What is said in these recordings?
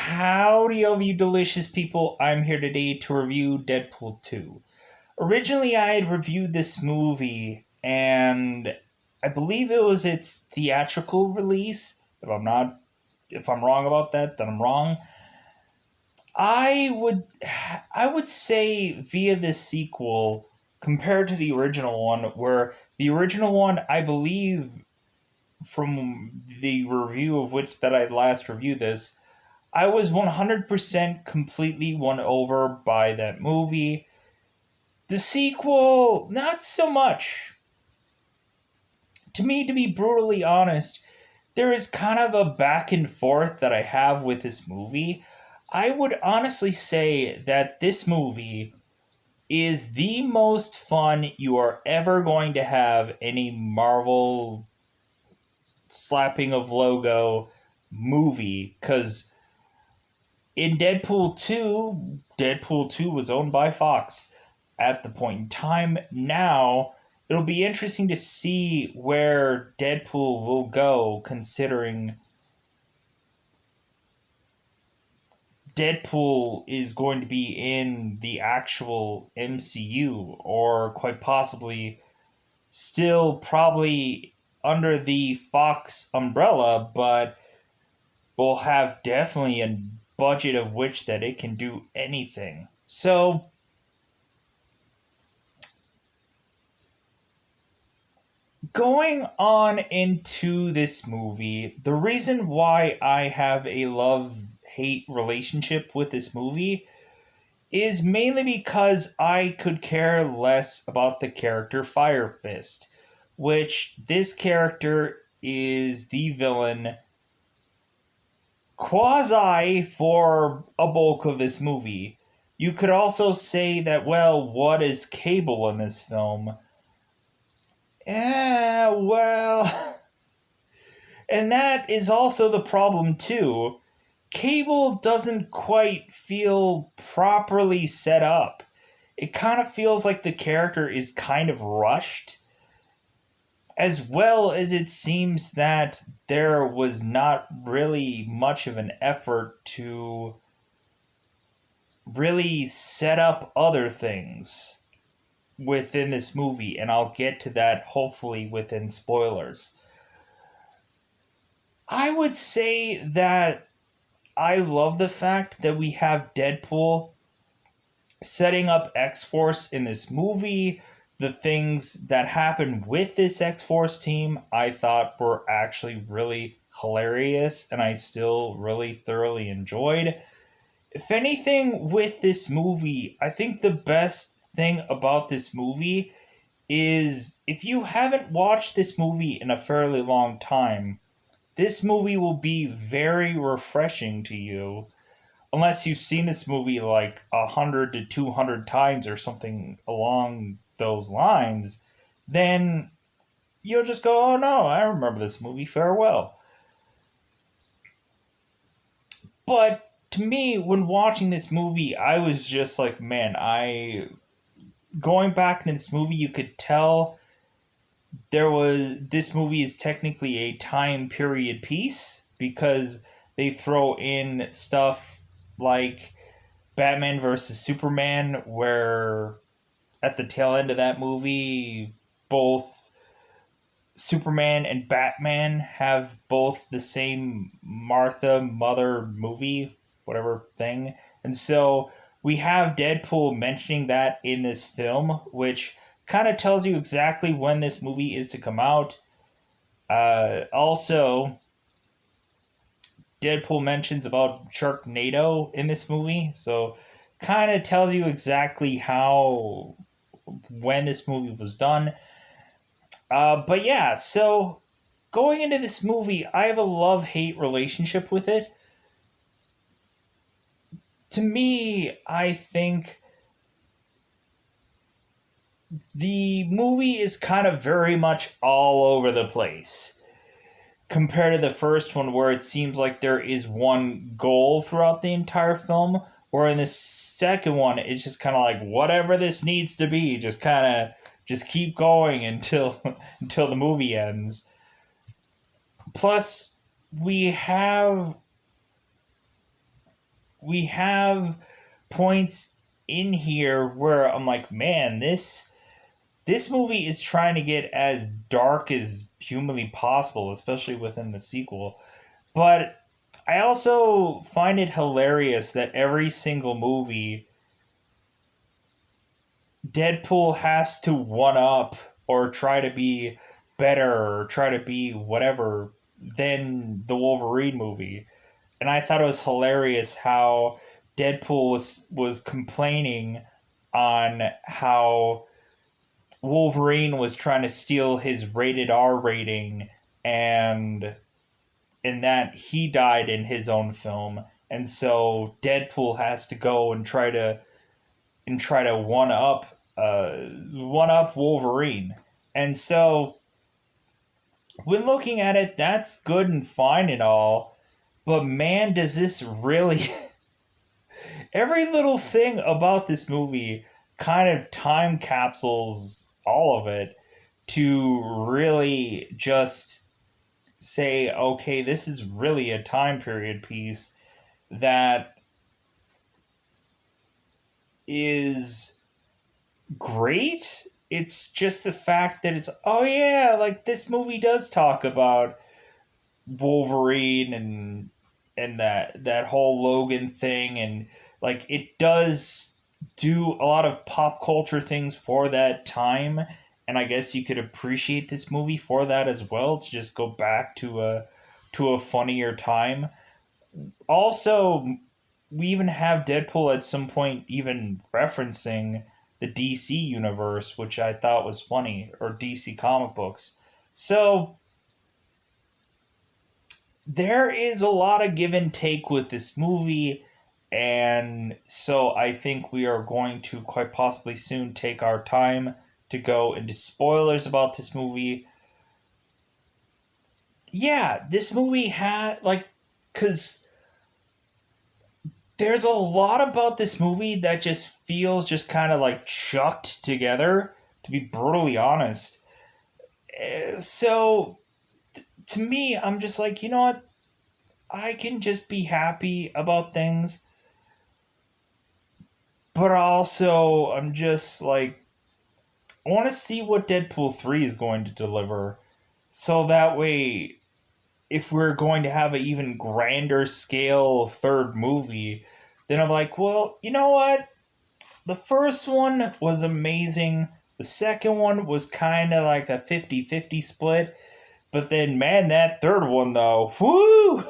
Howdy, all you delicious people. I'm here today to review Deadpool 2. Originally, I had reviewed this movie, and I believe it was its theatrical release. If I'm wrong about that, then I'm wrong. I would, I would say via this sequel, compared to the original one, where the original one, I believe, from the review of which that I last reviewed this, I was 100% completely won over by that movie. The sequel, not so much. To me, to be brutally honest, there is kind of a back and forth that I have with this movie. I would honestly say that this movie is the most fun you are ever going to have in a Marvel slapping of logo movie, because in Deadpool 2 was owned by Fox at the point in time. Now, it'll be interesting to see where Deadpool will go, considering Deadpool is going to be in the actual MCU, or quite possibly still probably under the Fox umbrella, but will have definitely a budget of which that it can do anything. So, going on into this movie, the reason why I have a love hate relationship with this movie is mainly because I could care less about the character Fire Fist, which this character is the villain quasi for a bulk of this movie. You could also say that, well, what is Cable in this film? Yeah, well, and that is also the problem, too. Cable doesn't quite feel properly set up. It kind of feels like the character is kind of rushed, as well as it seems that there was not really much of an effort to really set up other things within this movie, and I'll get to that hopefully within spoilers. I would say that I love the fact that we have Deadpool setting up X Force in this movie. The things that happened with this X Force team I thought were actually really hilarious, and I still really thoroughly enjoyed. If anything, with this movie, I think the best thing about this movie is if you haven't watched this movie in a fairly long time, this movie will be very refreshing to you. Unless you've seen this movie like 100 to 200 times or something along those lines, then you'll just go, oh no, I remember this movie farewell. But to me, when watching this movie, I was just like, man, going back into this movie, you could tell this movie is technically a time period piece, because they throw in stuff like Batman versus Superman, where at the tail end of that movie, both Superman and Batman have both the same Martha mother movie, whatever thing. And so we have Deadpool mentioning that in this film, which kind of tells you exactly when this movie is to come out. Also, Deadpool mentions about Sharknado in this movie, so kind of tells you exactly when this movie was done. But yeah, so going into this movie, I have a love hate relationship with it. To me, I think the movie is kind of very much all over the place compared to the first one, where it seems like there is one goal throughout the entire film, where in the second one it's just kind of like whatever this needs to be, just kind of just keep going until until the movie ends. Plus, we have we have points in here where I'm like, man, this movie is trying to get as dark as humanly possible, especially within the sequel. But I also find it hilarious that every single movie, Deadpool has to one up or try to be better or try to be whatever than the Wolverine movie. And I thought it was hilarious how Deadpool was complaining on how Wolverine was trying to steal his rated R rating, and in that he died in his own film, and so Deadpool has to go and try to one up Wolverine. And so when looking at it, that's good and fine and all, but man, does this really every little thing about this movie kind of time capsules all of it to really just say, okay, this is really a time period piece that is great. It's just the fact that it's, oh yeah, like this movie does talk about Wolverine and that whole Logan thing, and like it does do a lot of pop culture things for that time, and I guess you could appreciate this movie for that as well, to just go back to a funnier time. Also, we even have Deadpool at some point even referencing the DC universe, which I thought was funny, or DC comic books. So there is a lot of give and take with this movie, and so I think we are going to quite possibly soon take our time to go into spoilers about this movie. Yeah, this movie had, like, because there's a lot about this movie that just feels just kind of like chucked together, to be brutally honest. So, to me, I'm just like, you know what? I can just be happy about things, but also I'm just like, I want to see what Deadpool 3 is going to deliver. So that way, if we're going to have an even grander scale third movie, then I'm like, well, you know what? The first one was amazing. The second one was kind of like a 50-50 split. But then, man, that third one, though, whoo!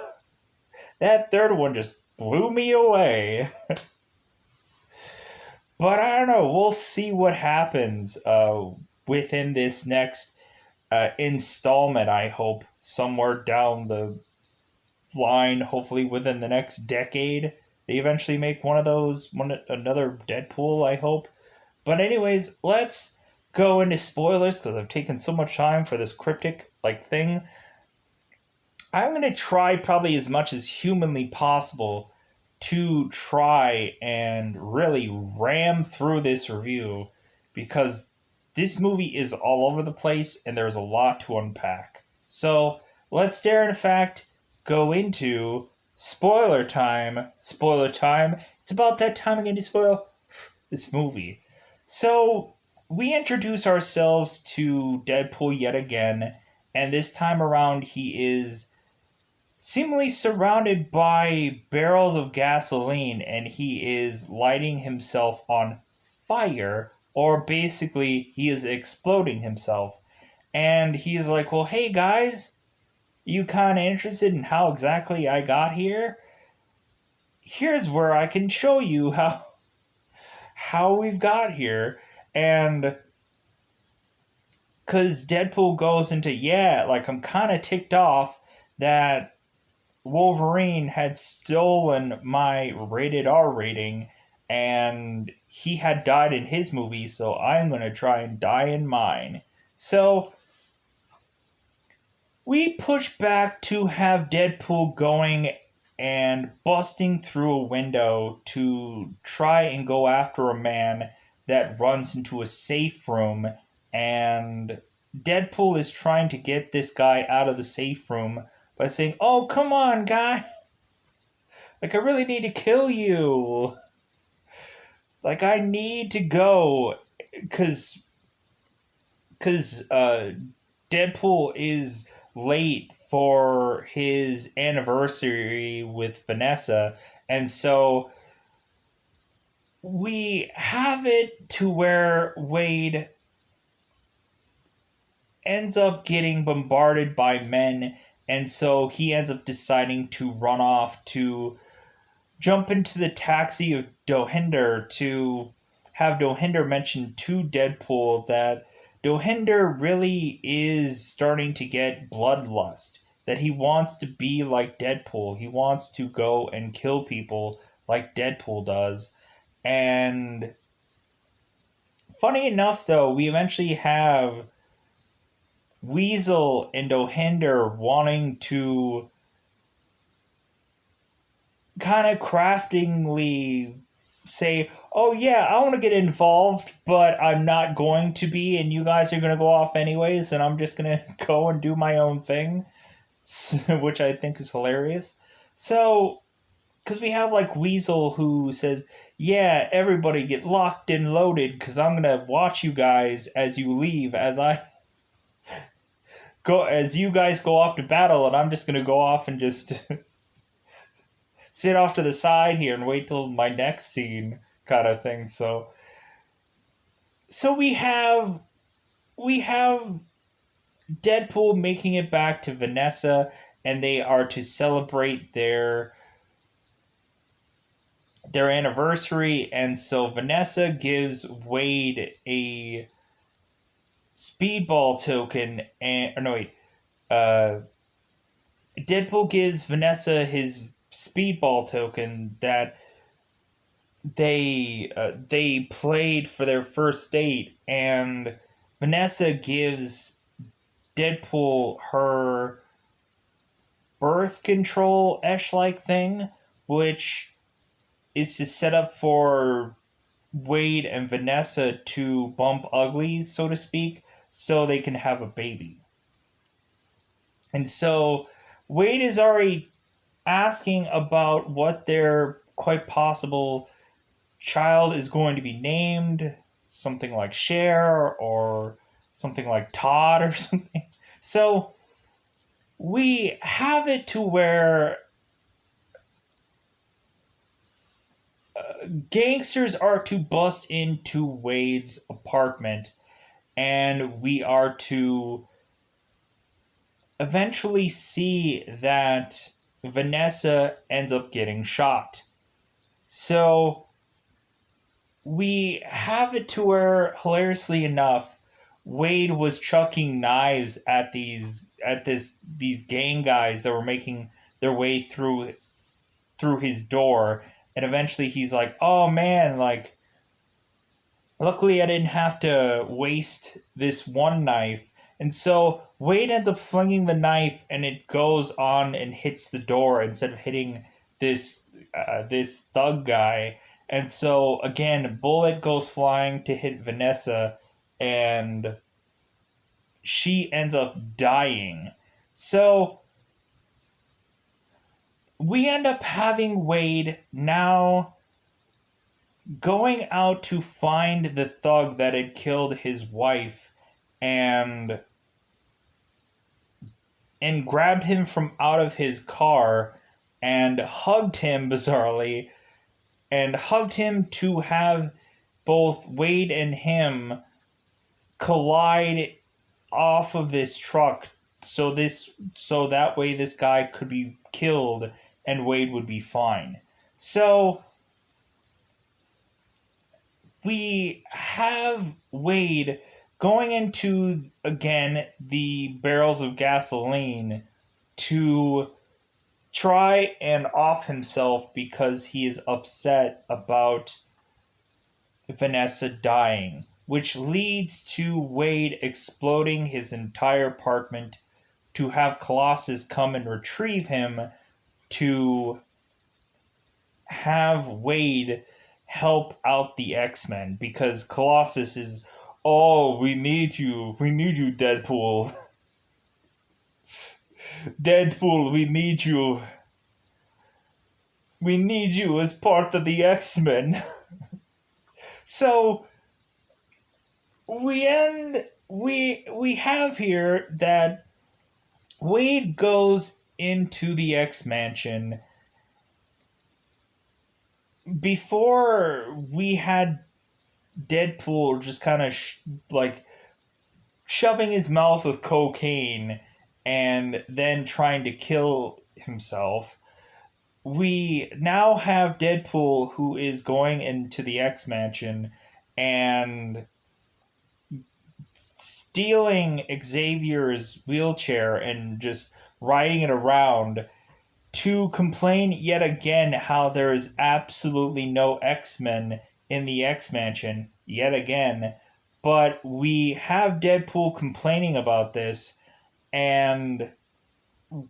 That third one just blew me away. But I don't know. We'll see what happens within this next installment, I hope, somewhere down the line, hopefully within the next decade. They eventually make another Deadpool, I hope. But anyways, let's go into spoilers because I've taken so much time for this cryptic like thing. I'm going to try probably as much as humanly possible to try and really ram through this review because this movie is all over the place and there's a lot to unpack. So let's dare in fact go into spoiler time. Spoiler time. It's about that time again to spoil this movie. So we introduce ourselves to Deadpool yet again, and this time around he is seemingly surrounded by barrels of gasoline and he is lighting himself on fire, or basically he is exploding himself. And he is like, well, hey guys, you kind of interested in how exactly I got here? Here's where I can show you how we've got here. And because Deadpool goes into, yeah, like I'm kind of ticked off that Wolverine had stolen my rated R rating and he had died in his movie, so I'm going to try and die in mine. So we push back to have Deadpool going and busting through a window to try and go after a man that runs into a safe room, and Deadpool is trying to get this guy out of the safe room by saying, "Oh, come on, guy. Like, I really need to kill you. Like, I need to go. Because because Deadpool is late for his anniversary with Vanessa, and so we have it to where Wade ends up getting bombarded by men, and so he ends up deciding to run off to jump into the taxi of Dohinder to have Dohinder mention to Deadpool that Dohinder really is starting to get bloodlust, that he wants to be like Deadpool. He wants to go and kill people like Deadpool does. And funny enough, though, we eventually have Weasel and Dohinder wanting to kind of craftingly say, "Oh yeah, I want to get involved, but I'm not going to be, and you guys are going to go off anyways, and I'm just going to go and do my own thing," which I think is hilarious. So, because we have like Weasel who says, "Yeah, everybody get locked and loaded, because I'm going to watch you guys as you leave, as you guys go off to battle, and I'm just going to go off and just sit off to the side here and wait till my next scene," kind of thing. So we have Deadpool making it back to Vanessa, and they are to celebrate their anniversary, and so Vanessa gives Wade a speedball token, and or no wait, uh, Deadpool gives Vanessa his speedball token that they played for their first date, and Vanessa gives Deadpool her birth control esh like thing, which is to set up for Wade and Vanessa to bump uglies, so to speak, so they can have a baby. And so Wade is already asking about what their quite possible child is going to be named, something like Cher or something like Todd or something. So we have it to where gangsters are to bust into Wade's apartment, and we are to eventually see that Vanessa ends up getting shot. So we have it to where, hilariously enough, Wade was chucking knives at these gang guys that were making their way through his door, and eventually he's like, "Oh man, like luckily I didn't have to waste this one knife." And so Wade ends up flinging the knife, and it goes on and hits the door instead of hitting this thug guy. And so again, a bullet goes flying to hit Vanessa, and she ends up dying. So we end up having Wade now going out to find the thug that had killed his wife, and grabbed him from out of his car and hugged him bizarrely, and hugged him to have both Wade and him collide off of this truck, so that way this guy could be killed and Wade would be fine. So we have Wade going into again the barrels of gasoline to try and off himself because he is upset about Vanessa dying, which leads to Wade exploding his entire apartment to have Colossus come and retrieve him to have Wade help out the X-Men, because Colossus is, "Oh, we need you, Deadpool. Deadpool, we need you." We need you as part of the X-Men. So we have here that Wade goes into the X Mansion. Before we had Deadpool just kind of like shoving his mouth with cocaine and then trying to kill himself. We now have Deadpool who is going into the X Mansion and stealing Xavier's wheelchair and just riding it around to complain yet again how there is absolutely no X-Men in the X-Mansion yet again. But we have Deadpool complaining about this, and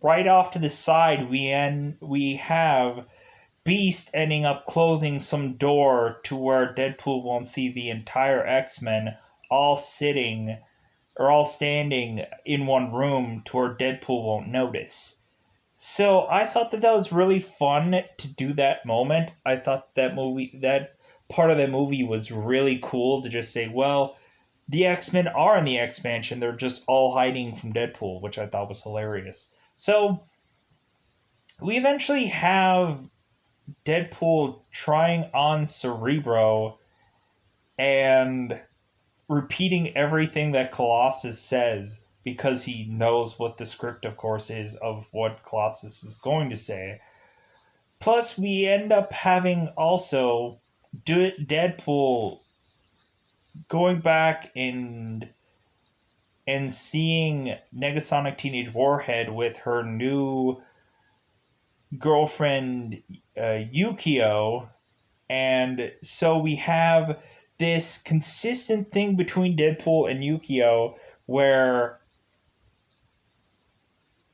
right off to the side we have Beast ending up closing some door to where Deadpool won't see the entire X-Men all sitting or all standing in one room to where Deadpool won't notice. So I thought that was really fun to do that moment. I thought that part of the movie was really cool to just say, well, the X-Men are in the expansion. They're just all hiding from Deadpool, which I thought was hilarious. So we eventually have Deadpool trying on Cerebro and repeating everything that Colossus says because he knows what the script, of course, is of what Colossus is going to say. Plus, we end up having also Deadpool going back and seeing Negasonic Teenage Warhead with her new girlfriend Yukio, and so we have this consistent thing between Deadpool and Yukio where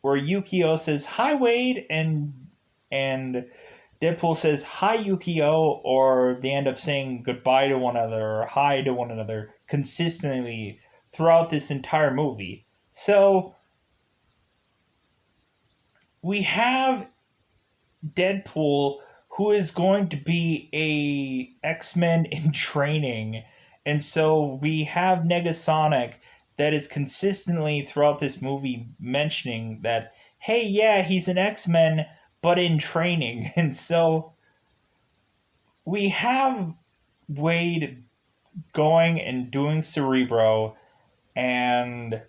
Yukio says hi Wade and Deadpool says hi Yukio, or they end up saying goodbye to one another or hi to one another consistently throughout this entire movie. So we have Deadpool who is going to be a X-Men in training, and so we have Negasonic that is consistently throughout this movie mentioning that, hey, yeah, he's an X-Men but in training. And so we have Wade going and doing Cerebro, and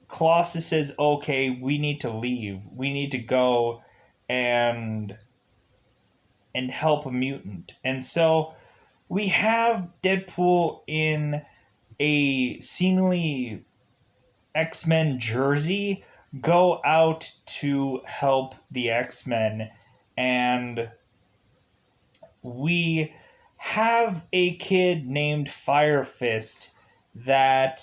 Colossus says, okay, we need to leave, we need to go and help a mutant. And so we have Deadpool in a seemingly X-Men jersey go out to help the X-Men, and we have a kid named Fire Fist that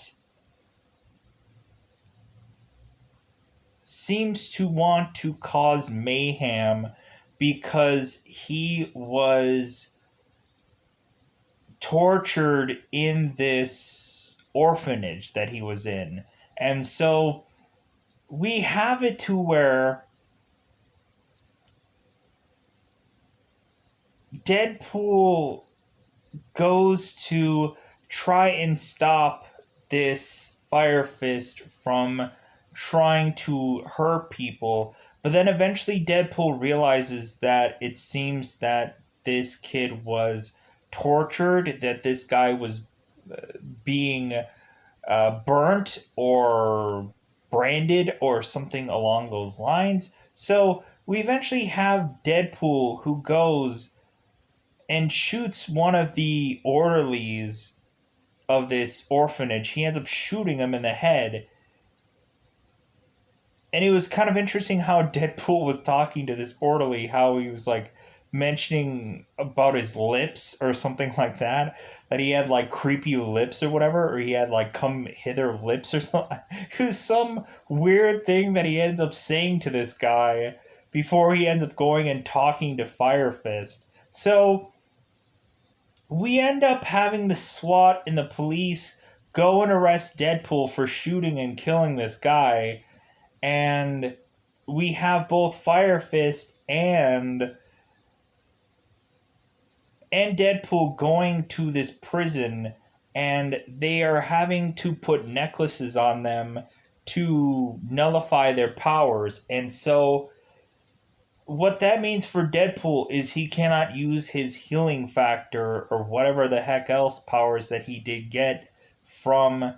seems to want to cause mayhem because he was tortured in this orphanage that he was in. And so we have it to where Deadpool goes to try and stop this Fire Fist from trying to hurt people, but then eventually Deadpool realizes that it seems that this kid was tortured, that this guy was being burnt or branded or something along those lines. So we eventually have Deadpool who goes and shoots one of the orderlies of this orphanage. He ends up shooting him in the head. And it was kind of interesting how Deadpool was talking to this orderly, how he was like mentioning about his lips or something like that he had like creepy lips or whatever, or he had like come hither lips or something. It was some weird thing that he ends up saying to this guy before he ends up going and talking to Fire Fist. So we end up having the SWAT and the police go and arrest Deadpool for shooting and killing this guy. And we have both Fire Fist and and Deadpool going to this prison, and they are having to put necklaces on them to nullify their powers. And so what that means for Deadpool is he cannot use his healing factor or whatever the heck else powers that he did get from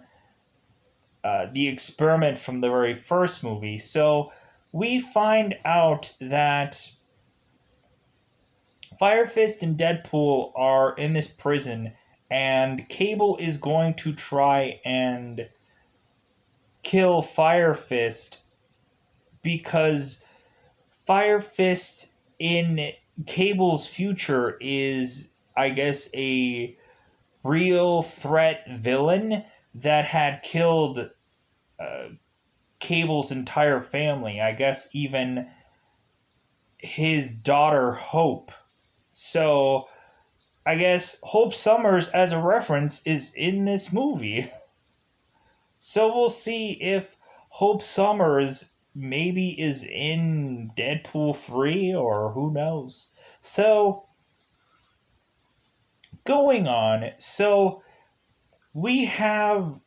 the experiment from the very first movie. So we find out that Fire Fist and Deadpool are in this prison, and Cable is going to try and kill Fire Fist because Fire Fist in Cable's future is, I guess, a real threat villain that had killed Cable's entire family. I guess even his daughter Hope. So I guess Hope Summers, as a reference, is in this movie. So we'll see if Hope Summers maybe is in Deadpool 3 or who knows. So going on, so we have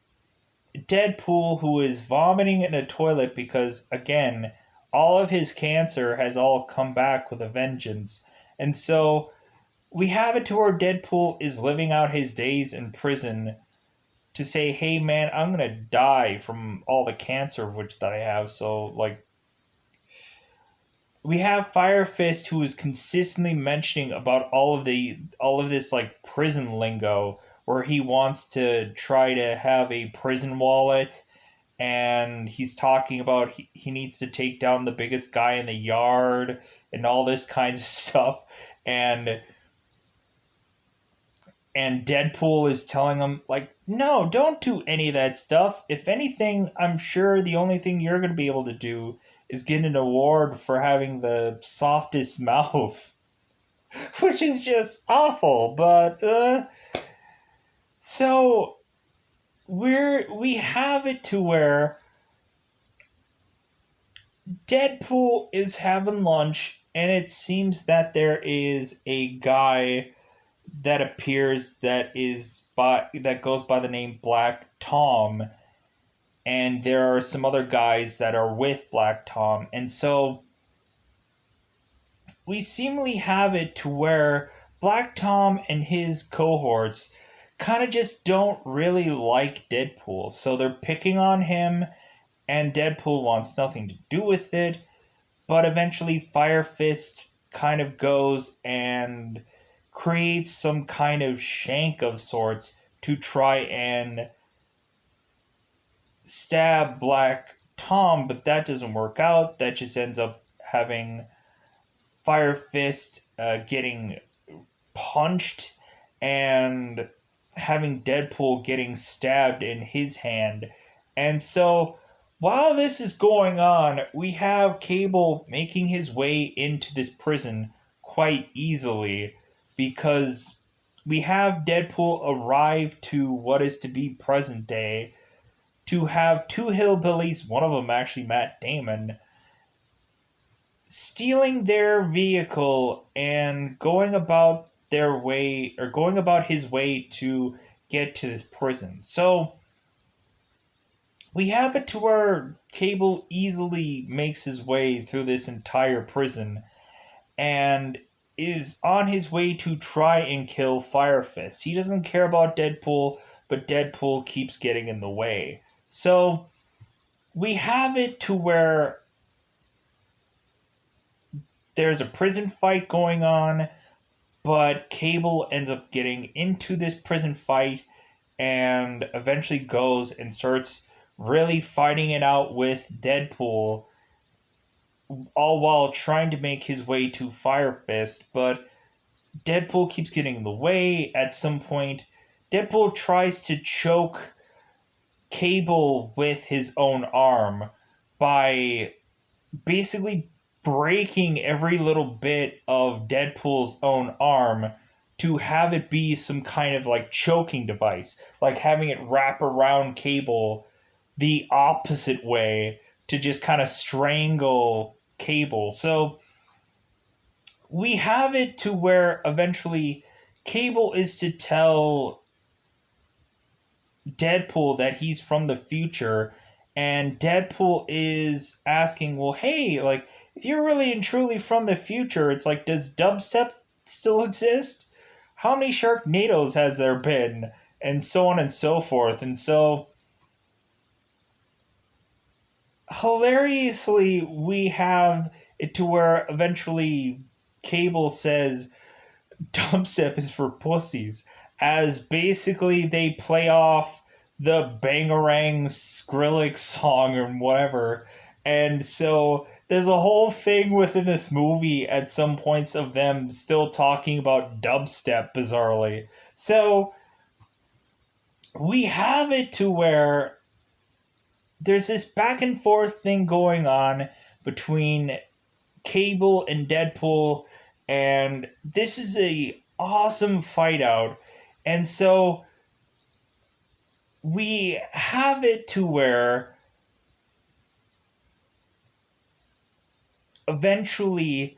Deadpool who is vomiting in a toilet because, again, all of his cancer has all come back with a vengeance. And so we have it to where Deadpool is living out his days in prison to say, hey man, I'm gonna die from all the cancer which that I have. So like we have Fire Fist who is consistently mentioning about all of this like prison lingo where he wants to try to have a prison wallet, and he's talking about he needs to take down the biggest guy in the yard and all this kinds of stuff. And Deadpool is telling him, like, no, don't do any of that stuff. If anything, I'm sure the only thing you're going to be able to do is get an award for having the softest mouth. Which is just awful. But, so, we have it to where Deadpool is having lunch, and it seems that there is a guy that appears that goes by the name Black Tom, and there are some other guys that are with Black Tom, and so we seemingly have it to where Black Tom and his cohorts kind of just don't really like Deadpool, so they're picking on him, and Deadpool wants nothing to do with it, but eventually Fire Fist kind of goes and creates some kind of shank of sorts to try and stab Black Tom, but that doesn't work out. That just ends up having Fire Fist getting punched and having Deadpool getting stabbed in his hand. And so while this is going on, we have Cable making his way into this prison quite easily, because we have Deadpool arrive to what is to be present day to have two hillbillies, one of them actually Matt Damon, stealing their vehicle and going about his way to get to this prison. So we have it to where Cable easily makes his way through this entire prison and is on his way to try and kill Fire Fist. He doesn't care about Deadpool, but Deadpool keeps getting in the way. So we have it to where there's a prison fight going on, but Cable ends up getting into this prison fight and eventually goes and starts really fighting it out with Deadpool, all while trying to make his way to Fire Fist, but Deadpool keeps getting in the way. At some point, Deadpool tries to choke Cable with his own arm by basically breaking every little bit of Deadpool's own arm to have it be some kind of like choking device, like having it wrap around Cable the opposite way to just kind of strangle Cable. So we have it to where eventually Cable is to tell Deadpool that he's from the future, and Deadpool is asking, well, hey, like, if you're really and truly from the future, it's like, does dubstep still exist? How many Sharknadoes has there been? And so on and so forth. And so, hilariously, we have it to where eventually Cable says, dubstep is for pussies, as basically they play off the Bangarang Skrillex song or whatever. And so there's a whole thing within this movie at some points of them still talking about dubstep, bizarrely. So we have it to where there's this back and forth thing going on between Cable and Deadpool, and this is a awesome fight out. And so we have it to where eventually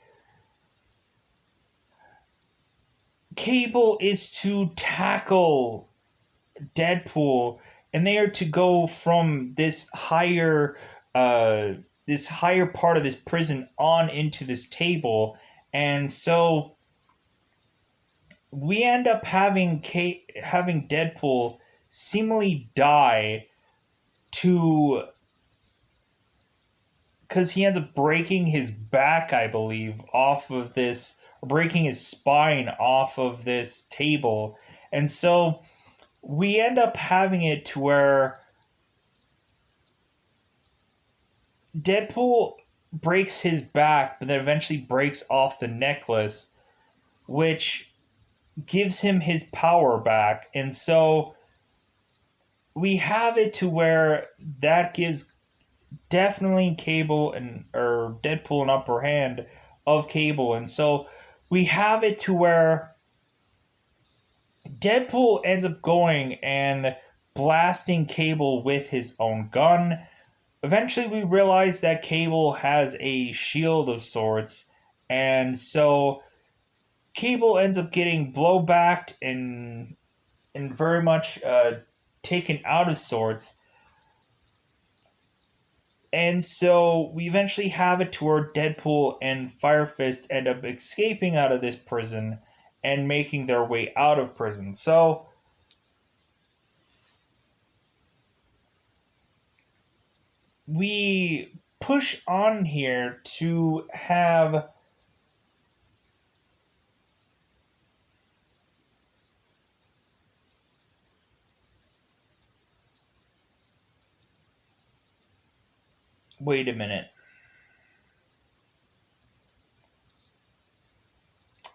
Cable is to tackle Deadpool, and they are to go from uh this higher part of this prison on into this table. And so we end up having Deadpool seemingly die to because he ends up breaking his back, I believe, off of this, breaking his spine off of this table. And so we end up having it to where Deadpool breaks his back, but then eventually breaks off the necklace, which gives him his power back. And so we have it to where that gives definitely Cable and or Deadpool an upper hand of Cable. And so we have it to where Deadpool ends up going and blasting Cable with his own gun. Eventually we realize that Cable has a shield of sorts, and so Cable ends up getting blowbacked and very much taken out of sorts. And so we eventually have it to where Deadpool and Fire Fist end up escaping out of this prison and making their way out of prison. So we push on here to have wait a minute.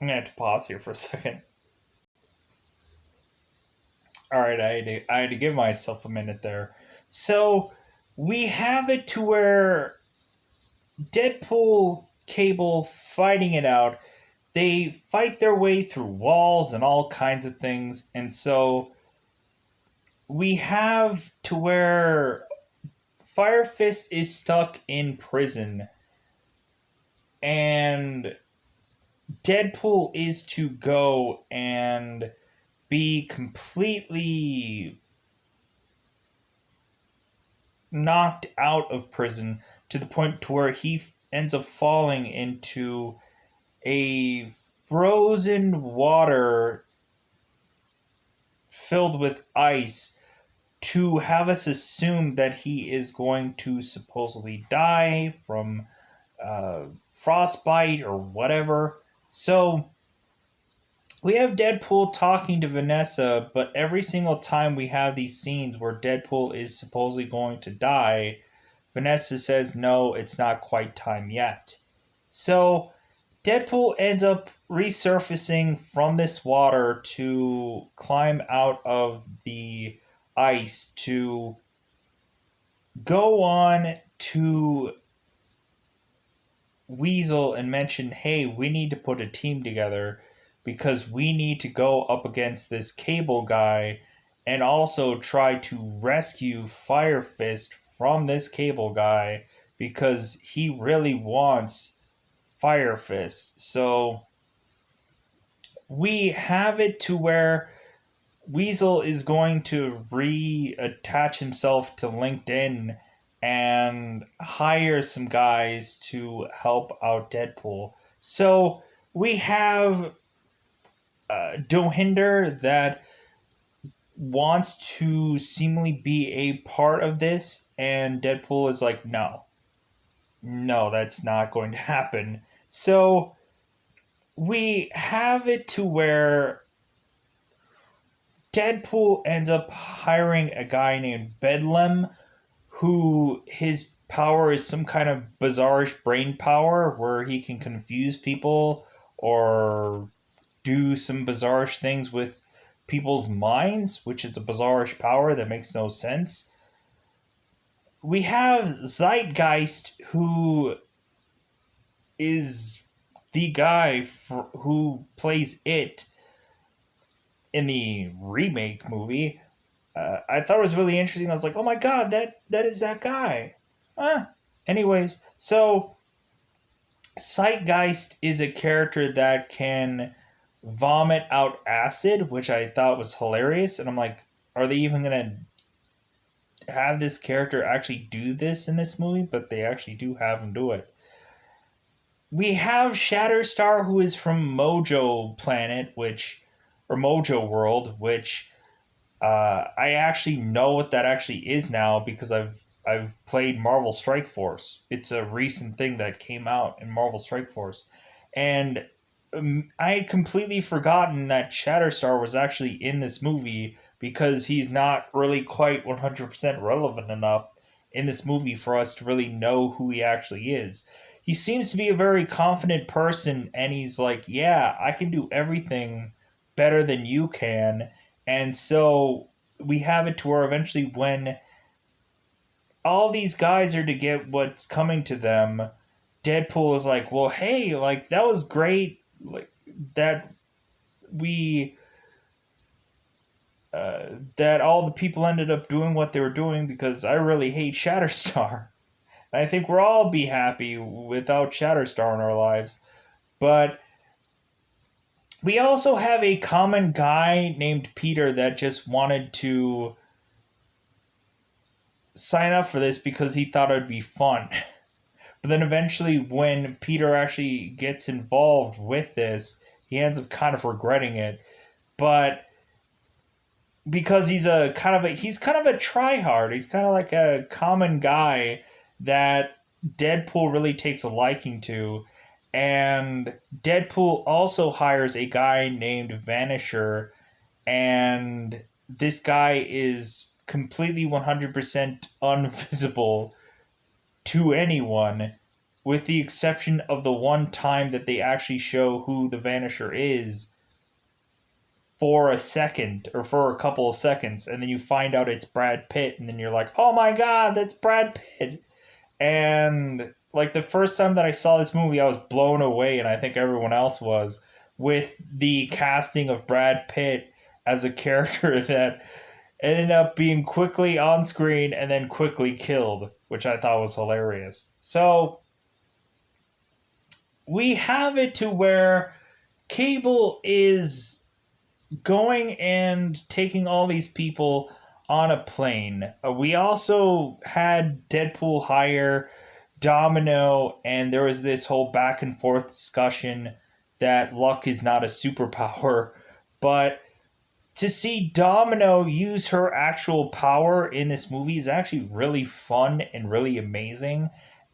I'm gonna have to pause here for a second. All right, I had to give myself a minute there. So we have it to where Deadpool, Cable fighting it out. They fight their way through walls and all kinds of things, and so we have to where Fire Fist is stuck in prison, and Deadpool is to go and be completely knocked out of prison to the point to where he ends up falling into a frozen water filled with ice to have us assume that he is going to supposedly die from frostbite or whatever. So we have Deadpool talking to Vanessa, but every single time we have these scenes where Deadpool is supposedly going to die, Vanessa says, no, it's not quite time yet. So Deadpool ends up resurfacing from this water to climb out of the ice to go on to Weasel and mention, hey, we need to put a team together because we need to go up against this Cable guy and also try to rescue Fire Fist from this Cable guy because he really wants Fire Fist. So we have it to where Weasel is going to reattach himself to LinkedIn and hire some guys to help out Deadpool. So we have Dohinder that wants to seemingly be a part of this, and Deadpool is like, no, no, that's not going to happen. So we have it to where Deadpool ends up hiring a guy named Bedlam, who his power is some kind of bizarrish brain power where he can confuse people or do some bizarrish things with people's minds, which is a bizarrish power that makes no sense. We have Zeitgeist, who is the guy who plays it in the remake movie. I thought it was really interesting. I was like, oh my god, that is that guy. Anyways, so Zeitgeist is a character that can vomit out acid, which I thought was hilarious. And I'm like, are they even going to have this character actually do this in this movie? But they actually do have him do it. We have Shatterstar, who is from Mojo Planet, or Mojo World, which I actually know what that actually is now because I've played Marvel Strike Force. It's a recent thing that came out in Marvel Strike Force, and I had completely forgotten that Shatterstar was actually in this movie because he's not really quite 100% relevant enough in this movie for us to really know who he actually is. He seems to be a very confident person, and he's like, yeah, I can do everything better than you can. And so we have it to where eventually, when all these guys are to get what's coming to them, Deadpool is like, well, hey, like, that was great. Like, that we. That all the people ended up doing what they were doing because I really hate Shatterstar. I think we'll all be happy without Shatterstar in our lives. But we also have a common guy named Peter that just wanted to sign up for this because he thought it would be fun. But then eventually, when Peter actually gets involved with this, he ends up kind of regretting it. But because he's kind of a tryhard, he's kind of like a common guy that Deadpool really takes a liking to. And Deadpool also hires a guy named Vanisher, and this guy is completely 100% invisible to anyone, with the exception of the one time that they actually show who the Vanisher is for a second or for a couple of seconds, and then you find out it's Brad Pitt, and then you're like, oh my god, that's Brad Pitt. And like the first time that I saw this movie, I was blown away, and I think everyone else was, with the casting of Brad Pitt as a character that ended up being quickly on screen and then quickly killed, which I thought was hilarious. So we have it to where Cable is going and taking all these people on a plane. We also had Deadpool hire Domino, and there was this whole back and forth discussion that luck is not a superpower. But to see Domino use her actual power in this movie is actually really fun and really amazing.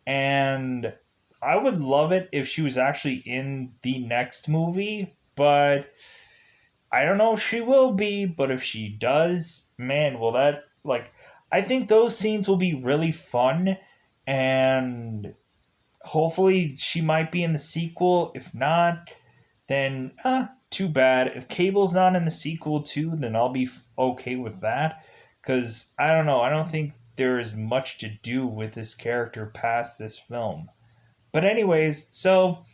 And I would love it if she was actually in the next movie, but I don't know if she will be, but if she does, man, will that, like, I think those scenes will be really fun, and hopefully she might be in the sequel. If not, then, too bad. If Cable's not in the sequel too, then I'll be okay with that, because, I don't know, I don't think there is much to do with this character past this film. But anyways, so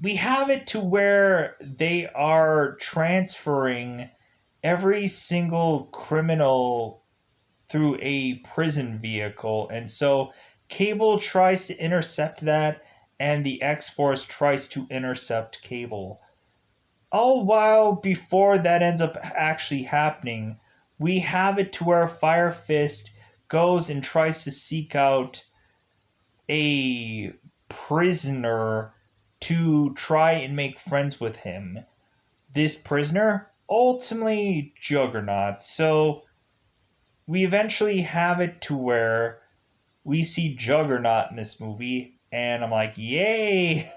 we have it to where they are transferring every single criminal through a prison vehicle. And so Cable tries to intercept that, and the X Force tries to intercept Cable. All while before that ends up actually happening, we have it to where Fire Fist goes and tries to seek out a prisoner to try and make friends with him. This prisoner, ultimately Juggernaut. So we eventually have it to where we see Juggernaut in this movie, and I'm like, yay!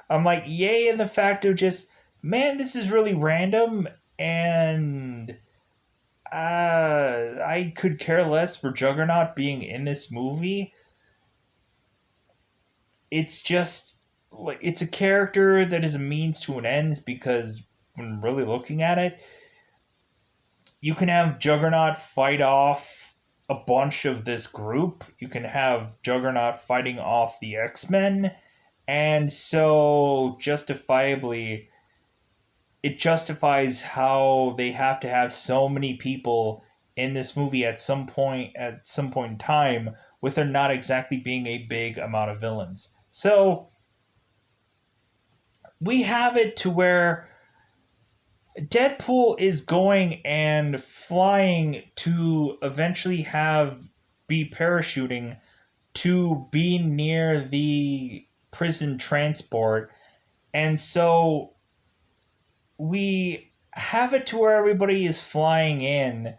I'm like, yay, and the fact of just, man, this is really random, and I could care less for Juggernaut being in this movie. It's just like it's a character that is a means to an end because when really looking at it, you can have Juggernaut fight off a bunch of this group. You can have Juggernaut fighting off the X-Men, and so justifiably it justifies how they have to have so many people in this movie at some point in time with there not exactly being a big amount of villains. So we have it to where Deadpool is going and flying to eventually be parachuting to be near the prison transport. And so we have it to where everybody is flying in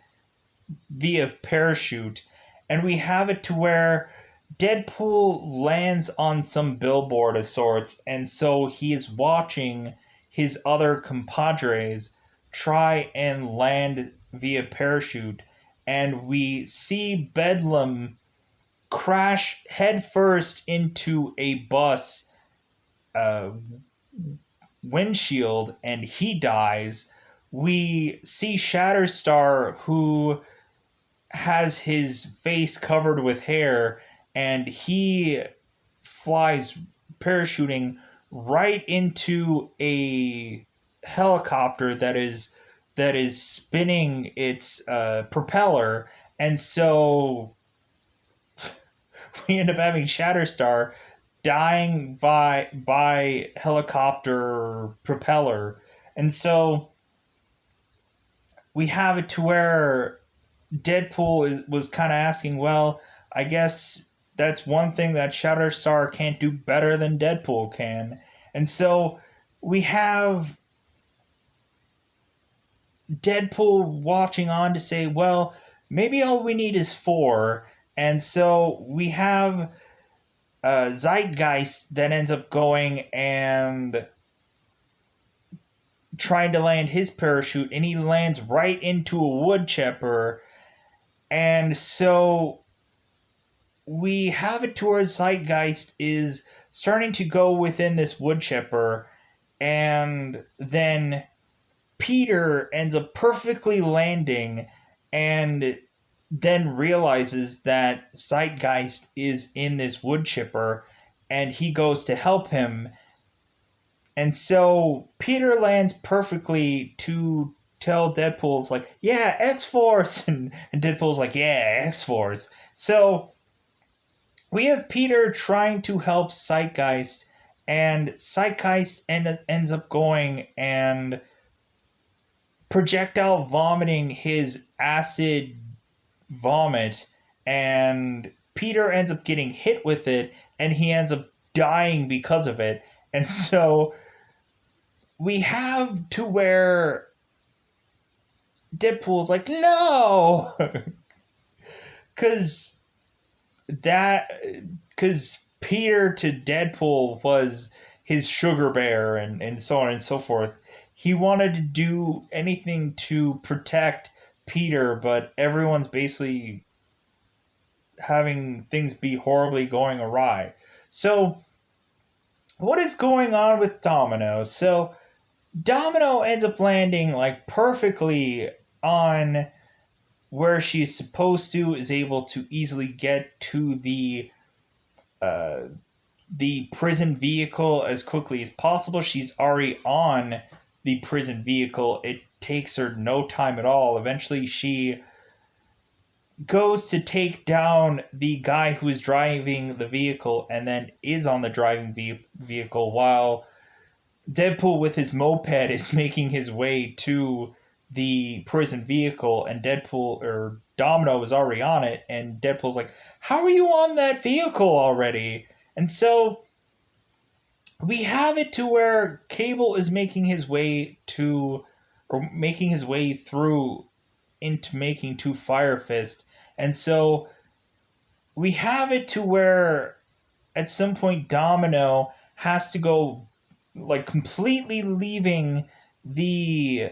via parachute, and we have it to where Deadpool lands on some billboard of sorts, and so he is watching his other compadres try and land via parachute, and we see Bedlam crash headfirst into a bus uh, windshield, and he dies. We see Shatterstar, who has his face covered with hair, and he flies parachuting right into a helicopter that is spinning its propeller, and so we end up having Shatterstar dying by helicopter propeller, and so we have it to where was kind of asking, well, I guess that's one thing that Shatterstar can't do better than Deadpool can. And so we have Deadpool watching on to say, well, maybe all we need is four. And so we have Zeitgeist that ends up going and trying to land his parachute, and he lands right into a wood chipper. And so we have it to where Zeitgeist is starting to go within this wood chipper, and then Peter ends up perfectly landing and then realizes that Zeitgeist is in this wood chipper, and he goes to help him. And so Peter lands perfectly to tell Deadpool, it's like, yeah, X-Force! And Deadpool's like, yeah, X-Force. So we have Peter trying to help Zeitgeist, and Zeitgeist ends up going and projectile vomiting his acid vomit, and Peter ends up getting hit with it, and he ends up dying because of it. And so we have to where Deadpool's like, no! Because Peter to Deadpool was his sugar bear, and so on and so forth. He wanted to do anything to protect Peter, but everyone's basically having things be horribly going awry. So, what is going on with Domino? So, Domino ends up landing like perfectly on where she's supposed to, is able to easily get to the prison vehicle as quickly as possible. She's already on the prison vehicle. It takes her no time at all. Eventually, she goes to take down the guy who is driving the vehicle, and then is on the driving vehicle while Deadpool with his moped is making his way to the prison vehicle, and Deadpool or Domino is already on it, and Deadpool's like, "How are you on that vehicle already?" And so we have it to where Cable is making his way to, or making his way through into making to Fire Fist, and so we have it to where at some point Domino has to go, like, completely leaving the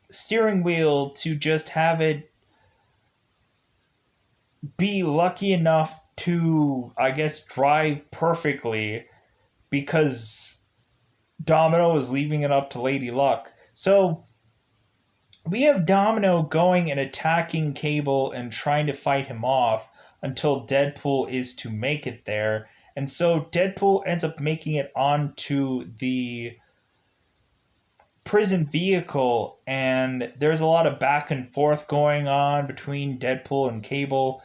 steering wheel to just have it be lucky enough to, I guess, drive perfectly, because Domino is leaving it up to Lady Luck. So we have Domino going and attacking Cable and trying to fight him off until Deadpool is to make it there. And so Deadpool ends up making it onto the prison vehicle, and there's a lot of back and forth going on between Deadpool and Cable.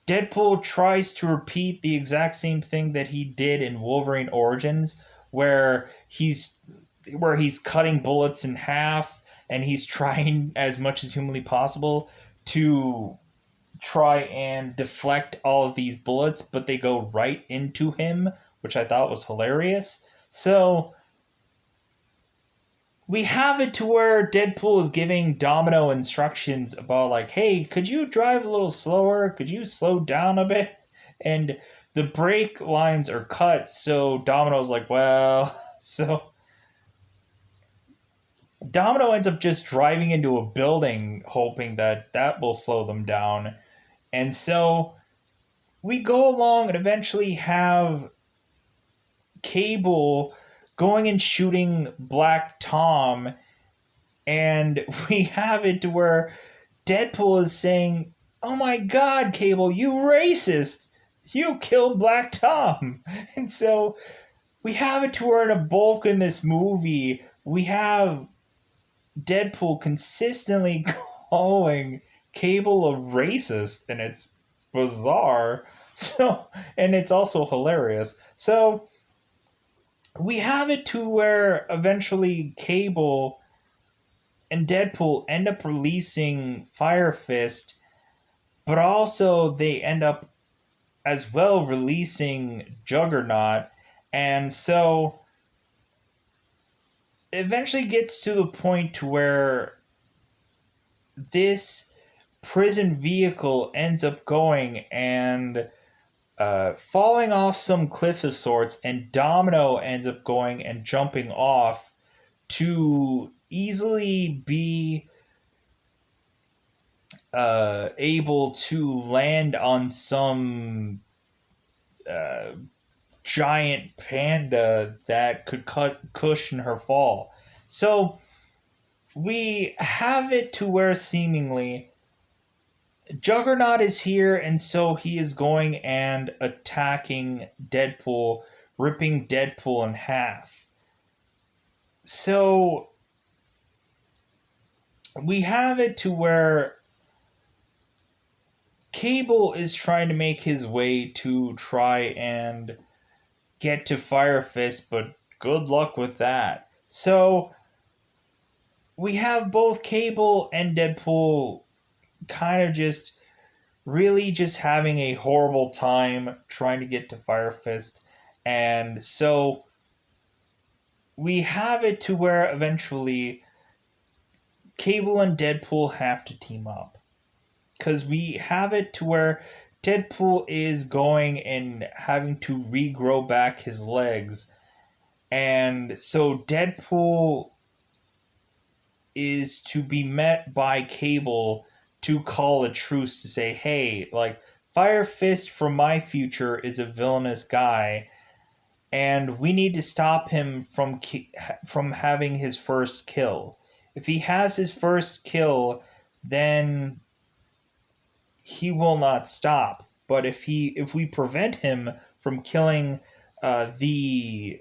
Deadpool tries to repeat the exact same thing that he did in Wolverine Origins, where he's cutting bullets in half, and he's trying as much as humanly possible to try and deflect all of these bullets, but they go right into him, which I thought was hilarious. So we have it to where Deadpool is giving Domino instructions about, like, hey, could you drive a little slower? Could you slow down a bit? And the brake lines are cut, so Domino's like, well, so Domino ends up just driving into a building, hoping that that will slow them down. And so we go along and eventually have Cable going and shooting Black Tom, and we have it to where Deadpool is saying, "Oh my God, Cable, you racist! You killed Black Tom!" And so we have it to where in a bulk in this movie, we have Deadpool consistently calling Cable a racist, and it's bizarre. So, and it's also hilarious. So we have it to where eventually Cable and Deadpool end up releasing Fire Fist, but also they end up as well releasing Juggernaut. And so it eventually gets to the point to where this prison vehicle ends up going and falling off some cliff of sorts, and Domino ends up going and jumping off to easily be able to land on some uh, giant panda that could cushion her fall. So we have it to where seemingly Juggernaut is here, and so he is going and attacking Deadpool, ripping Deadpool in half. So we have it to where Cable is trying to make his way to try and get to Fire Fist, but good luck with that. So we have both Cable and Deadpool kind of just really just having a horrible time trying to get to Fire Fist. And so we have it to where eventually Cable and Deadpool have to team up. Because we have it to where Deadpool is going and having to regrow back his legs. And so Deadpool is to be met by Cable to call a truce to say, hey, like, Fire Fist from my future is a villainous guy, and we need to stop him from having his first kill. If he has his first kill, then he will not stop. But if we prevent him from killing the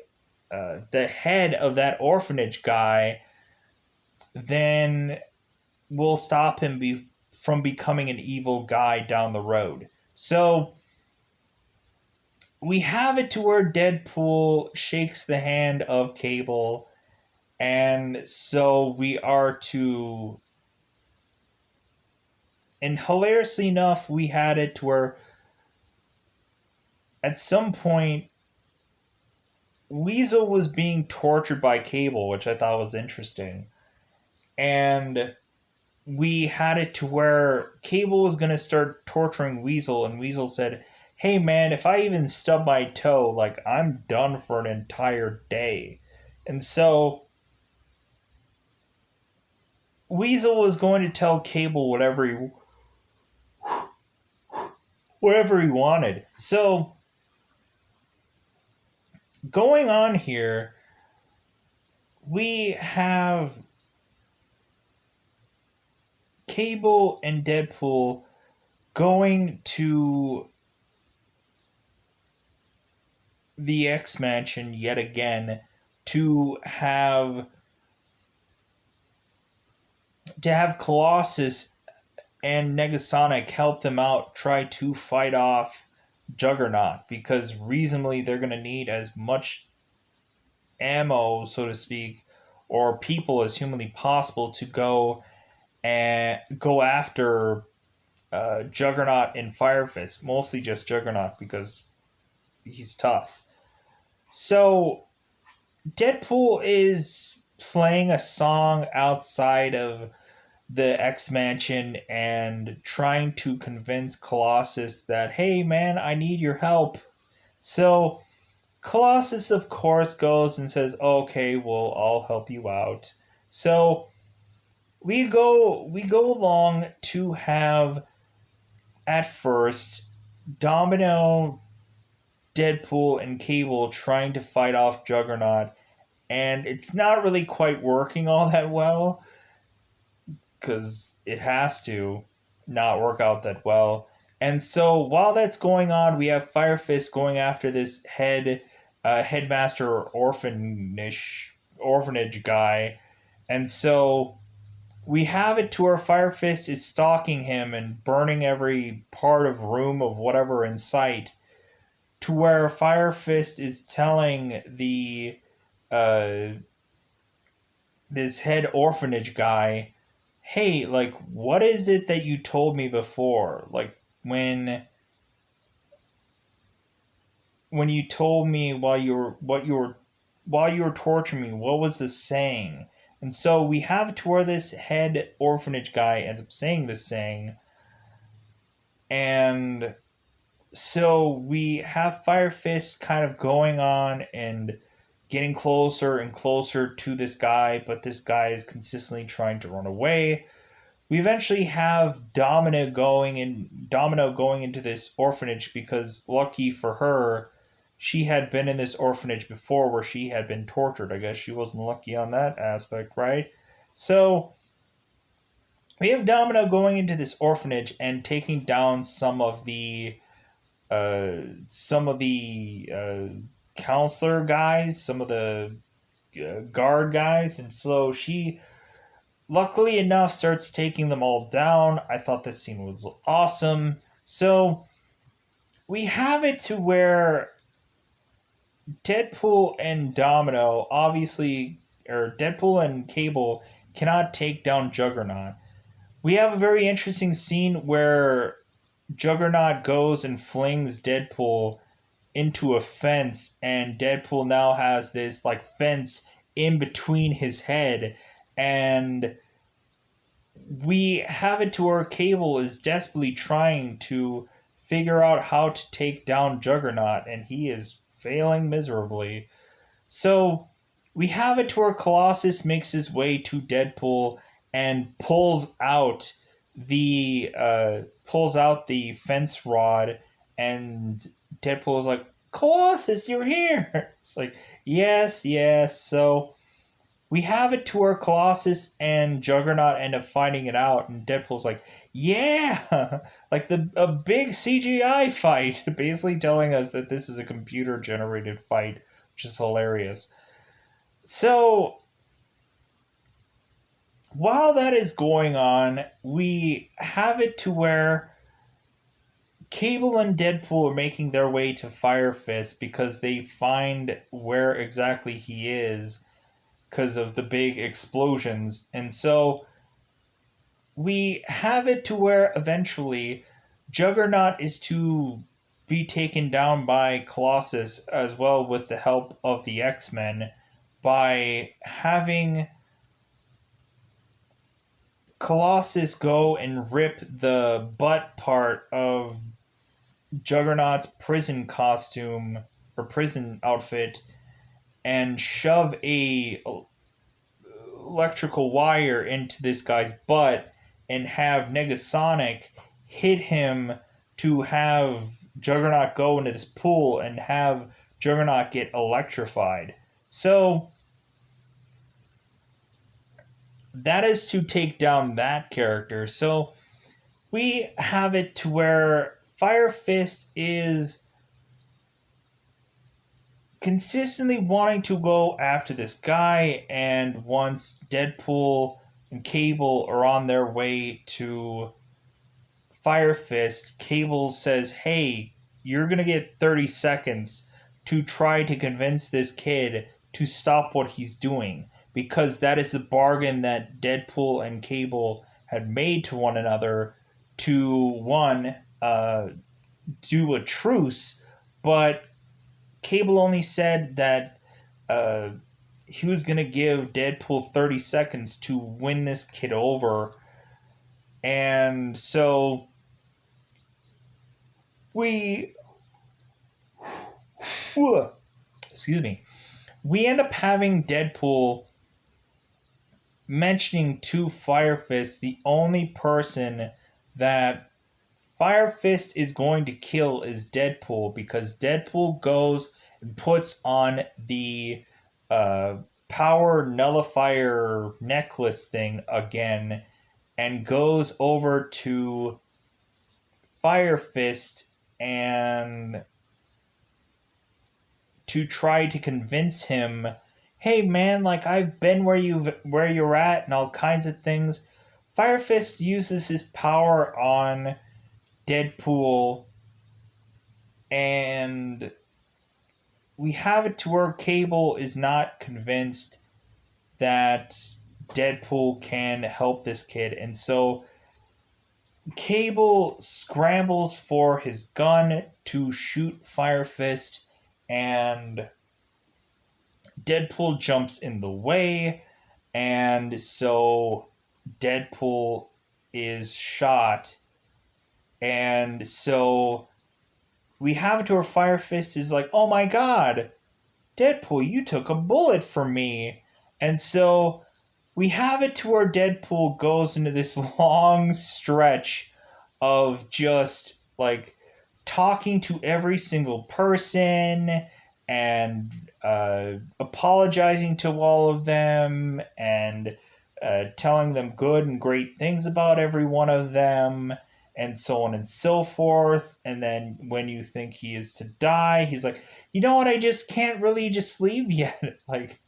head of that orphanage guy, then we'll stop him from becoming an evil guy down the road. So we have it to where Deadpool shakes the hand of Cable, and so we are to. And hilariously enough, we had it to where at some point Weasel was being tortured by Cable, which I thought was interesting. And we had it to where Cable was going to start torturing Weasel, and Weasel said, "Hey man, if I even stub my toe, like I'm done for an entire day." And so Weasel was going to tell Cable whatever he wanted. So going on here, we have Cable and Deadpool going to the X Mansion yet again to have Colossus and Negasonic help them out try to fight off Juggernaut, because reasonably they're going to need as much ammo, so to speak, or people as humanly possible to go after Juggernaut and Firefist. Mostly just Juggernaut because he's tough. So Deadpool is playing a song outside of the X Mansion and trying to convince Colossus that, hey man, I need your help. So Colossus, of course, goes and says, okay, well, I'll help you out. So we go along to have at first Domino, Deadpool, and Cable trying to fight off Juggernaut, and it's not really quite working all that well because it has to not work out that well. And so while that's going on, we have Fire Fist going after this headmaster orphanage guy, and so we have it to where Fire Fist is stalking him and burning every part of room of whatever in sight. To where Fire Fist is telling the uh, this head orphanage guy, hey, like, what is it that you told me before? Like, when you told me while you were torturing me, what was the saying? And so we have to where this head orphanage guy ends up saying this saying, and so we have Fire Fist kind of going on and getting closer and closer to this guy, but this guy is consistently trying to run away. We eventually have Domino going into this orphanage because, lucky for her, she had been in this orphanage before where she had been tortured. I guess she wasn't lucky on that aspect, right? So we have Domino going into this orphanage and taking down some of the counselor guys, some of the guard guys, and so she luckily enough starts taking them all down. I thought this scene was awesome. So we have it to where Deadpool and Domino obviously, or Deadpool and Cable cannot take down Juggernaut. We have a very interesting scene where Juggernaut goes and flings Deadpool into a fence, and Deadpool now has this like fence in between his head, and we have it to where Cable is desperately trying to figure out how to take down Juggernaut, and he is failing miserably. So we have it to where Colossus makes his way to Deadpool and pulls out the fence rod, and Deadpool is like, Colossus, you're here. It's like, yes, yes. So we have it to where Colossus and Juggernaut end up fighting it out, and Deadpool's like, yeah, like a big CGI fight, basically telling us that this is a computer generated fight, which is hilarious. So while that is going on, we have it to where Cable and Deadpool are making their way to Fire Fist because they find where exactly he is because of the big explosions. And so we have it to where eventually Juggernaut is to be taken down by Colossus as well with the help of the X-Men by having Colossus go and rip the butt part of Juggernaut's prison costume or prison outfit and shove a electrical wire into this guy's butt and have Negasonic hit him to have Juggernaut go into this pool and have Juggernaut get electrified. So that is to take down that character. So we have it to where Fire Fist is consistently wanting to go after this guy, and once Deadpool and Cable are on their way to Fire Fist, Cable says, "Hey, you're gonna get 30 seconds to try to convince this kid to stop what he's doing," because that is the bargain that Deadpool and Cable had made to one another to one, do a truce, but Cable only said that uh, he was going to give Deadpool 30 seconds to win this kid over. And so we. Excuse me. We end up having Deadpool mentioning to Fire Fist the only person that Fire Fist is going to kill is Deadpool, because Deadpool goes and puts on the uh, power nullifier necklace thing again and goes over to Fire Fist and to try to convince him, "Hey man, like I've been where you're at and all kinds of things." Fire Fist uses his power on Deadpool, and we have it to where Cable is not convinced that Deadpool can help this kid, and so Cable scrambles for his gun to shoot Fire Fist, and Deadpool jumps in the way, and so Deadpool is shot, and so we have it to where Fire Fist is like, "Oh my god, Deadpool, you took a bullet from me." And so we have it to where Deadpool goes into this long stretch of just like talking to every single person and apologizing to all of them and telling them good and great things about every one of them and so on and so forth. And then when you think he is to die, he's like, "You know what, I just can't really just leave yet." Like,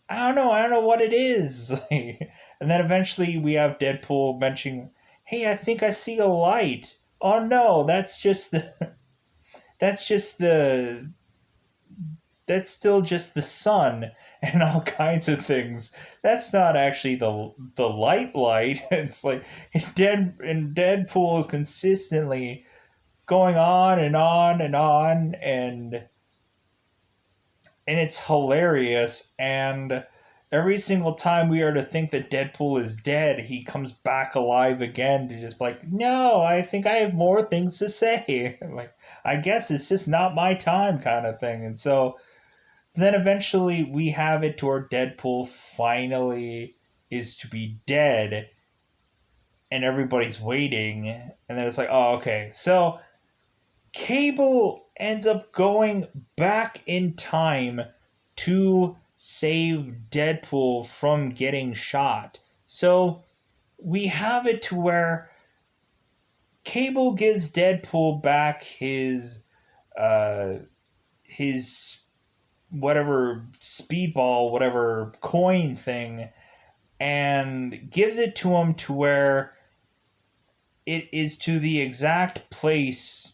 I don't know what it is. And then eventually we have Deadpool mentioning, "Hey, I think I see a light." "Oh no, that's just the that's still just the sun," and all kinds of things. That's not actually the light. It's like Deadpool is consistently going on and on and on, and it's hilarious. And every single time we are to think that Deadpool is dead, he comes back alive again to just be like, "No, I think I have more things to say." Like, I guess it's just not my time, kind of thing. And so then eventually we have it to where Deadpool finally is to be dead, and everybody's waiting. And then it's like, oh, okay. So Cable ends up going back in time to save Deadpool from getting shot. So we have it to where Cable gives Deadpool back uh his whatever speedball, whatever coin thing, and gives it to him to where it is to the exact place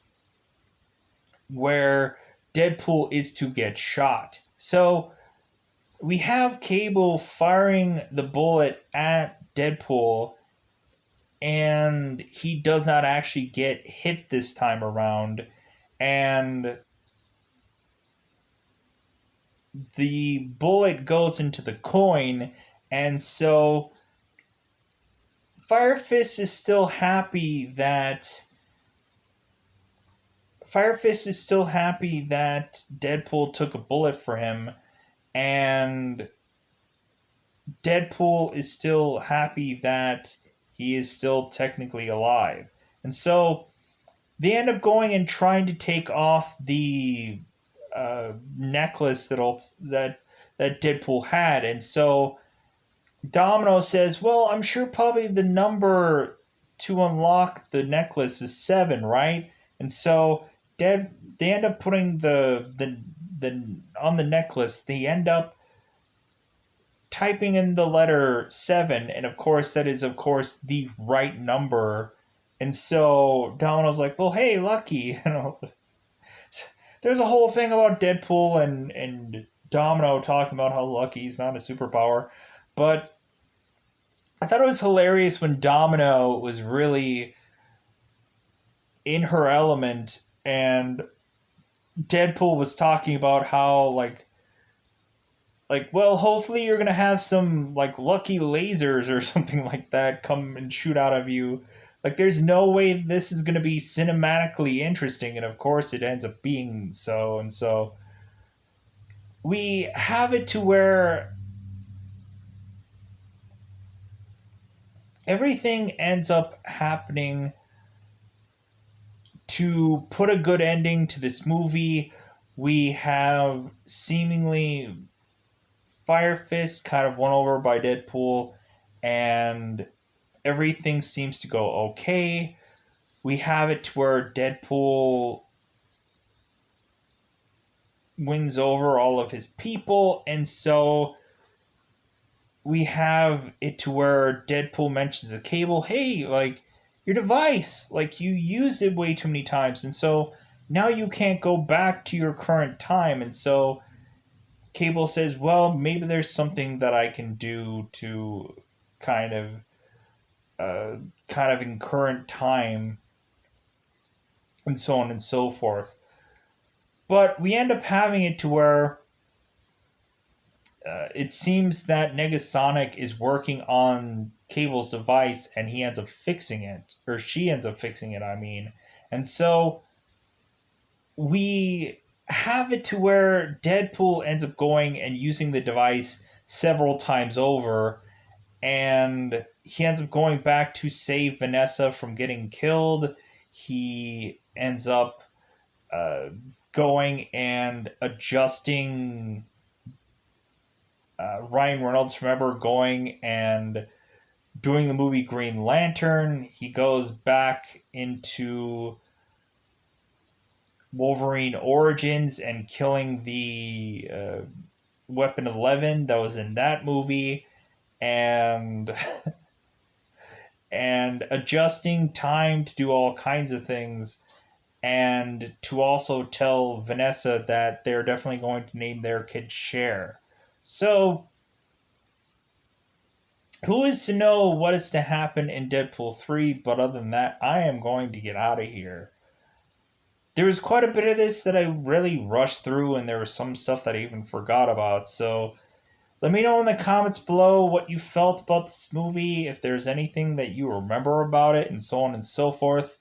where Deadpool is to get shot. So we have Cable firing the bullet at Deadpool, and he does not actually get hit this time around. And the bullet goes into the coin, and so Fire Fist is still happy that Deadpool took a bullet for him, and Deadpool is still happy that he is still technically alive. And so they end up going and trying to take off the necklace that Deadpool had. And so Domino says, "Well, I'm sure probably the number to unlock the necklace is 7, right?" And so they end up putting the on the necklace. They end up typing in the letter 7, and of course that is of course the right number. And so Domino's like, "Well, hey, lucky." There's a whole thing about Deadpool and Domino talking about how lucky he's not a superpower. But I thought it was hilarious when Domino was really in her element, and Deadpool was talking about how well, hopefully you're gonna have some like lucky lasers or something like that come and shoot out of you. Like, there's no way this is gonna be cinematically interesting, and of course it ends up being so. And so we have it to where everything ends up happening to put a good ending to this movie. We have seemingly Fire Fist kind of won over by Deadpool, and everything seems to go okay. We have it to where Deadpool wins over all of his people, and so we have it to where Deadpool mentions to Cable, "Hey, like, your device, like, you used it way too many times, and so now you can't go back to your current time." And so Cable says, "Well, maybe there's something that I can do to kind of in current time," and so on and so forth. But we end up having it to where it seems that Negasonic is working on Cable's device, and he ends up fixing it, or she ends up fixing it, I mean. And so we have it to where Deadpool ends up going and using the device several times over, and he ends up going back to save Vanessa from getting killed. He ends up going and adjusting Ryan Reynolds. Remember, going and doing the movie Green Lantern. He goes back into Wolverine Origins and killing the Weapon 11 that was in that movie, and and adjusting time to do all kinds of things, and to also tell Vanessa that they're definitely going to name their kid Cher. So who is to know what is to happen in Deadpool 3? But other than that, I am going to get out of here. There was quite a bit of this that I really rushed through, and there was some stuff that I even forgot about. So let me know in the comments below what you felt about this movie, if there's anything that you remember about it, and so on and so forth.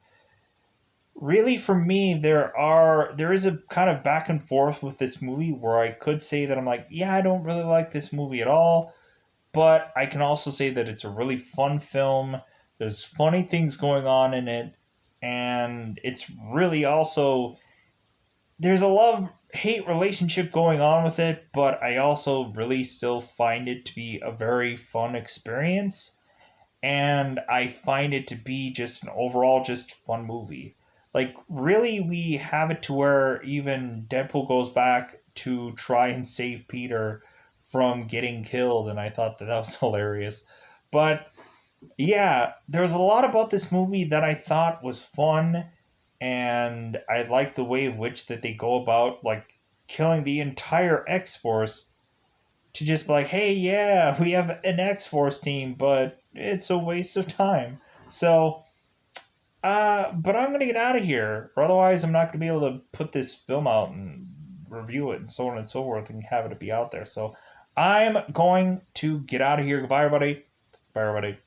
Really, for me, there is a kind of back and forth with this movie where I could say that I'm like, yeah, I don't really like this movie at all, but I can also say that it's a really fun film. There's funny things going on in it, and it's really also, there's a love-hate relationship going on with it, but I also really still find it to be a very fun experience, and I find it to be just an overall just fun movie. Like, really, we have it to where even Deadpool goes back to try and save Peter from getting killed, and I thought that was hilarious. But Yeah, there's a lot about this movie that I thought was fun, and I like the way of which that they go about like killing the entire X Force to just be like, hey, yeah, we have an X Force team, but it's a waste of time. So, but I'm gonna get out of here, or otherwise I'm not gonna be able to put this film out and review it and so on and so forth and have it be out there. So, I'm going to get out of here. Goodbye, everybody. Bye, everybody.